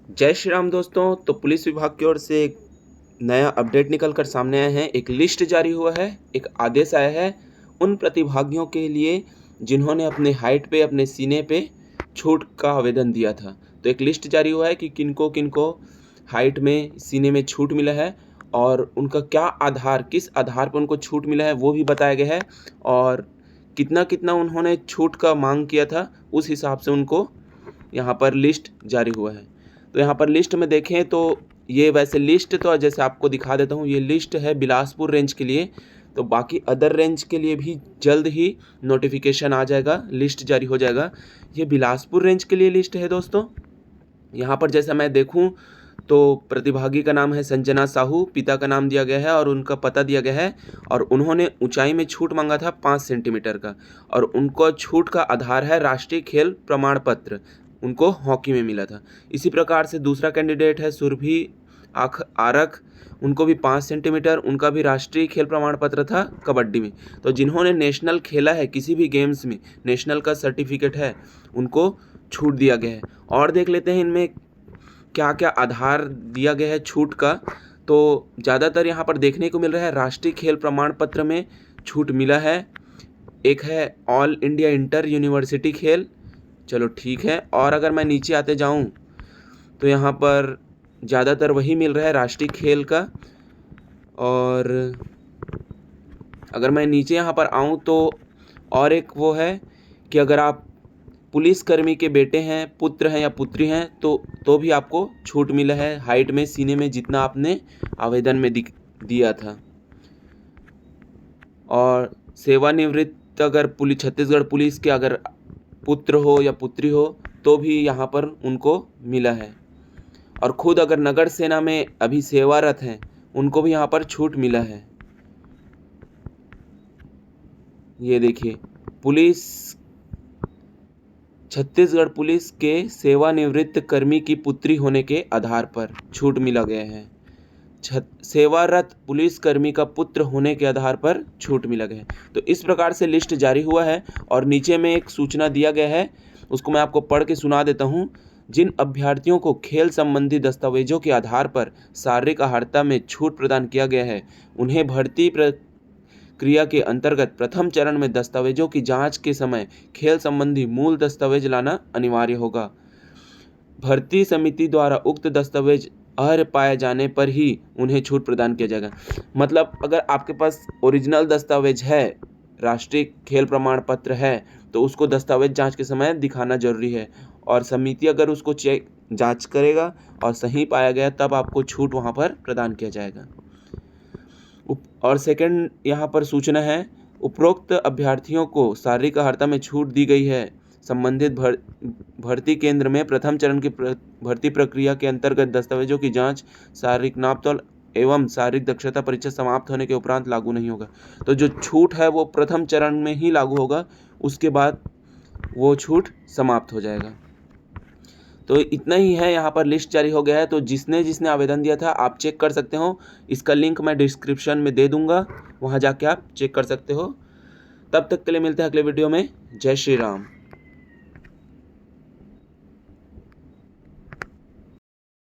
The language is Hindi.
जय श्री राम दोस्तों। तो पुलिस विभाग की ओर से एक नया अपडेट निकल कर सामने आया है। एक लिस्ट जारी हुआ है, एक आदेश आया है उन प्रतिभागियों के लिए जिन्होंने अपने हाइट पे, अपने सीने पे छूट का आवेदन दिया था। तो एक लिस्ट जारी हुआ है कि किनको-किनको हाइट में, सीने में छूट मिला है और उनका क्या आधार, किस आधार पर उनको छूट मिला है वो भी बताया गया है और कितना-कितना उन्होंने छूट का माँग किया था, उस हिसाब से उनको यहाँ पर लिस्ट जारी हुआ है। तो यहाँ पर लिस्ट में देखें तो ये वैसे लिस्ट तो जैसे आपको दिखा देता हूँ, ये लिस्ट है बिलासपुर रेंज के लिए। तो बाकी अदर रेंज के लिए भी जल्द ही नोटिफिकेशन आ जाएगा, लिस्ट जारी हो जाएगा। ये बिलासपुर रेंज के लिए लिस्ट है दोस्तों। यहाँ पर जैसा मैं देखूँ तो प्रतिभागी का नाम है संजना साहू, पिता का नाम दिया गया है और उनका पता दिया गया है और उन्होंने ऊंचाई में छूट मांगा था 5 सेंटीमीटर का और उनको छूट का आधार है राष्ट्रीय खेल प्रमाण पत्र। उनको हॉकी में मिला था। इसी प्रकार से दूसरा कैंडिडेट है सुरभि आरख, उनको भी 5 सेंटीमीटर, उनका भी राष्ट्रीय खेल प्रमाण पत्र था कबड्डी में। तो जिन्होंने नेशनल खेला है किसी भी गेम्स में, नेशनल का सर्टिफिकेट है, उनको छूट दिया गया है। और देख लेते हैं इनमें क्या क्या आधार दिया गया है छूट का। तो ज़्यादातर यहाँ पर देखने को मिल रहा है राष्ट्रीय खेल प्रमाण पत्र में छूट मिला है। एक है ऑल इंडिया इंटर यूनिवर्सिटी खेल, चलो ठीक है। और अगर मैं नीचे आते जाऊँ तो यहाँ पर ज़्यादातर वही मिल रहा है राष्ट्रीय खेल का। और अगर मैं नीचे यहाँ पर आऊँ तो और एक वो है कि अगर आप पुलिसकर्मी के बेटे हैं, पुत्र हैं या पुत्री हैं तो भी आपको छूट मिला है हाइट में, सीने में, जितना आपने आवेदन में दिया था। और सेवानिवृत्त अगर छत्तीसगढ़ पुलिस के अगर पुत्र हो या पुत्री हो तो भी यहाँ पर उनको मिला है। और खुद अगर नगर सेना में अभी सेवारत हैं उनको भी यहाँ पर छूट मिला है। ये देखिए, छत्तीसगढ़ पुलिस के सेवानिवृत्त कर्मी की पुत्री होने के आधार पर छूट मिला गया है। सेवारत पुलिसकर्मी का पुत्र होने के आधार पर छूट मिला गया है। तो इस प्रकार से लिस्ट जारी हुआ है और नीचे में एक सूचना दिया गया है, उसको मैं आपको पढ़ के सुना देता हूँ। जिन अभ्यर्थियों को खेल संबंधी दस्तावेजों के आधार पर शारीरिक अहर्ता में छूट प्रदान किया गया है, उन्हें भर्ती प्रक्रिया के अंतर्गत प्रथम चरण में दस्तावेजों की जांच के समय खेल संबंधी मूल दस्तावेज लाना अनिवार्य होगा। भर्ती समिति द्वारा उक्त दस्तावेज अर्ह पाए जाने पर ही उन्हें छूट प्रदान किया जाएगा। मतलब अगर आपके पास ओरिजिनल दस्तावेज है, राष्ट्रीय खेल प्रमाण पत्र है, तो उसको दस्तावेज जांच के समय दिखाना जरूरी है और समिति अगर उसको जांच करेगा और सही पाया गया तब आपको छूट वहां पर प्रदान किया जाएगा। और सेकंड यहाँ पर सूचना है, उपरोक्त अभ्यर्थियों को शारीरिक अहर्ता में छूट दी गई है। संबंधित भर्ती केंद्र में प्रथम चरण की भर्ती प्रक्रिया के अंतर्गत दस्तावेजों की जांच, शारीरिक नापतोल एवं शारीरिक दक्षता परीक्षा समाप्त होने के उपरांत लागू नहीं होगा। तो जो छूट है वो प्रथम चरण में ही लागू होगा, उसके बाद वो छूट समाप्त हो जाएगा। तो इतना ही है, यहाँ पर लिस्ट जारी हो गया है। तो जिसने जिसने आवेदन दिया था आप चेक कर सकते हो, इसका लिंक मैं डिस्क्रिप्शन में दे दूँगा, वहाँ जाके आप चेक कर सकते हो। तब तक के लिए मिलते हैं अगले वीडियो में। जय श्री राम।